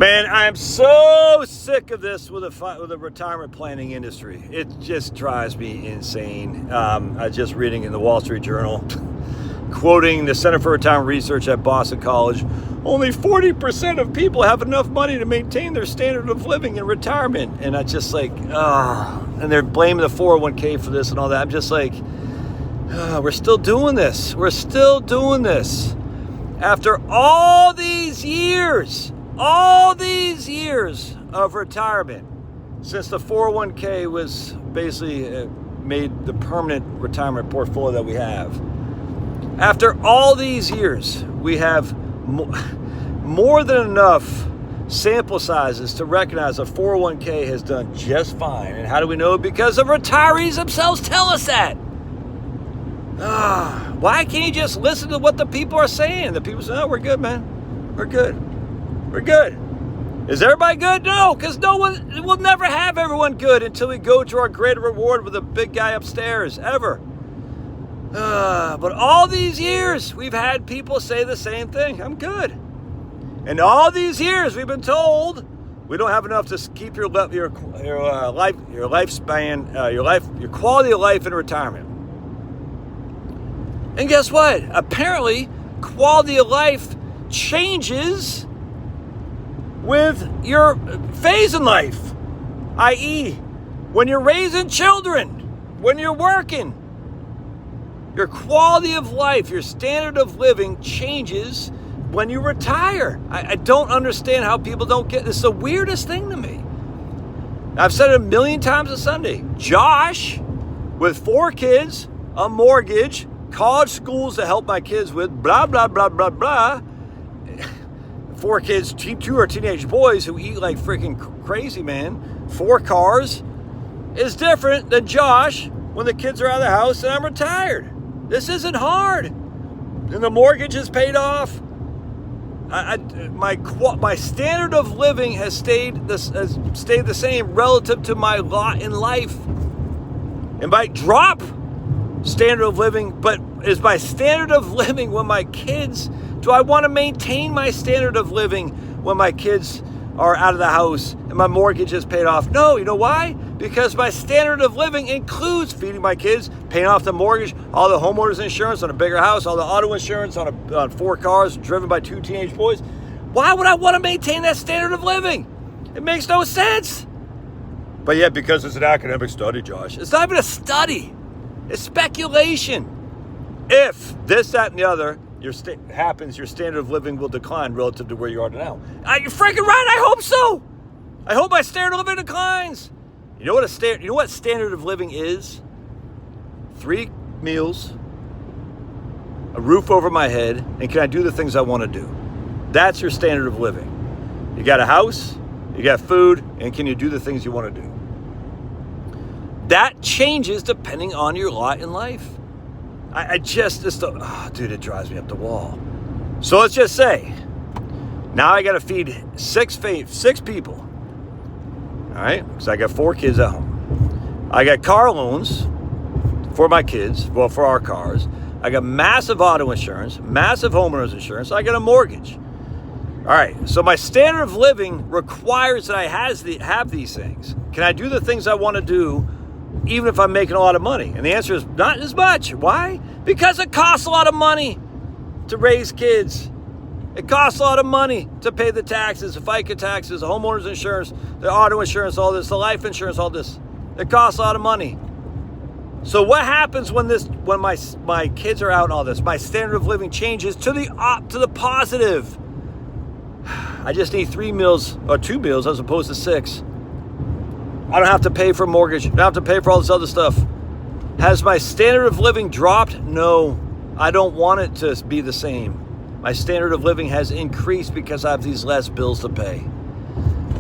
Man, I am so sick of this with the retirement planning industry. It just drives me insane. I was just reading in the Wall Street Journal, quoting the Center for Retirement Research at Boston College, only 40% of people have enough money to maintain their standard of living in retirement. And I just like, and they're blaming the 401k for this and all that. I'm just like, we're still doing this. We're still doing this. After all these years of retirement, since the 401k was basically made the permanent retirement portfolio that we have. After all these years, we have more than enough sample sizes to recognize a 401k has done just fine. And how do we know? Because the retirees themselves tell us that. Why can't you just listen to what the people are saying? The people say, oh, we're good, man. We're good. We're good. Is everybody good? No, because we'll never have everyone good until we go to our greater reward with the big guy upstairs, ever. But all these years, we've had people say the same thing. I'm good. And all these years, we've been told we don't have enough to keep your lifespan, your quality of life in retirement. And guess what? Apparently, quality of life changes with your phase in life, i.e., when you're raising children, when you're working. Your quality of life, your standard of living changes when you retire. I don't understand how people don't get this. It's the weirdest thing to me. I've said it a million times a Sunday. Josh, with 4 kids, a mortgage, college schools to help my kids with, blah, blah, blah, blah, blah. 4 kids, 2 are teenage boys who eat like freaking crazy, man. 4 cars is different than Josh when the kids are out of the house and I'm retired. This isn't hard. And the mortgage is paid off. My standard of living has stayed the same relative to my lot in life. It might drop standard of living, but is my standard of living when my kids, do I want to maintain my standard of living when my kids are out of the house and my mortgage is paid off? No, you know why? Because my standard of living includes feeding my kids, paying off the mortgage, all the homeowners insurance on a bigger house, all the auto insurance on 4 cars driven by 2 teenage boys. Why would I want to maintain that standard of living? It makes no sense. But yet, because it's an academic study, Josh, it's not even a study. It's speculation. If this, that, and the other happens, your standard of living will decline relative to where you are now. You're freaking right. I hope so. I hope my standard of living declines. You know what standard of living is? 3 meals, a roof over my head, and can I do the things I want to do? That's your standard of living. You got a house, you got food, and can you do the things you want to do? That changes depending on your lot in life. Dude, it drives me up the wall. So let's just say, now I got to feed 6 people. All right, because I got 4 kids at home. I got car loans for my kids, well, for our cars. I got massive auto insurance, massive homeowners insurance. I got a mortgage. All right, so my standard of living requires that I have these things. Can I do the things I want to do even if I'm making a lot of money? And the answer is not as much. Why? Because it costs a lot of money to raise kids. It costs a lot of money to pay the taxes, the FICA taxes, the homeowners insurance, the auto insurance, all this, the life insurance, all this. It costs a lot of money. So what happens when my kids are out and all this? My standard of living changes to the positive. I just need 3 meals or 2 meals as opposed to 6. I don't have to pay for a mortgage. I don't have to pay for all this other stuff. Has my standard of living dropped? No, I don't want it to be the same. My standard of living has increased because I have these less bills to pay.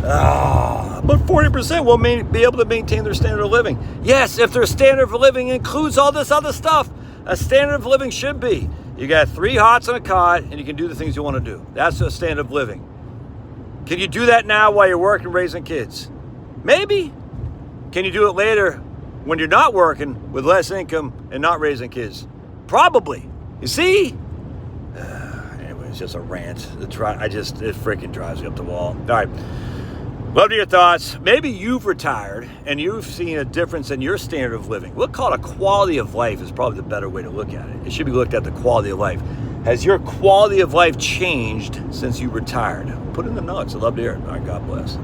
But 40% will be able to maintain their standard of living. Yes, if their standard of living includes all this other stuff, a standard of living should be, you got 3 hots and a cot and you can do the things you want to do. That's a standard of living. Can you do that now while you're working, raising kids? Maybe. Can you do it later when you're not working with less income and not raising kids? Probably. You see? Anyways. It's just a rant. It freaking drives me up the wall. All right. Love to hear your thoughts. Maybe you've retired and you've seen a difference in your standard of living. We'll call it a quality of life is probably the better way to look at it. It should be looked at the quality of life. Has your quality of life changed since you retired? Put in the notes. I'd love to hear it. All right, God bless.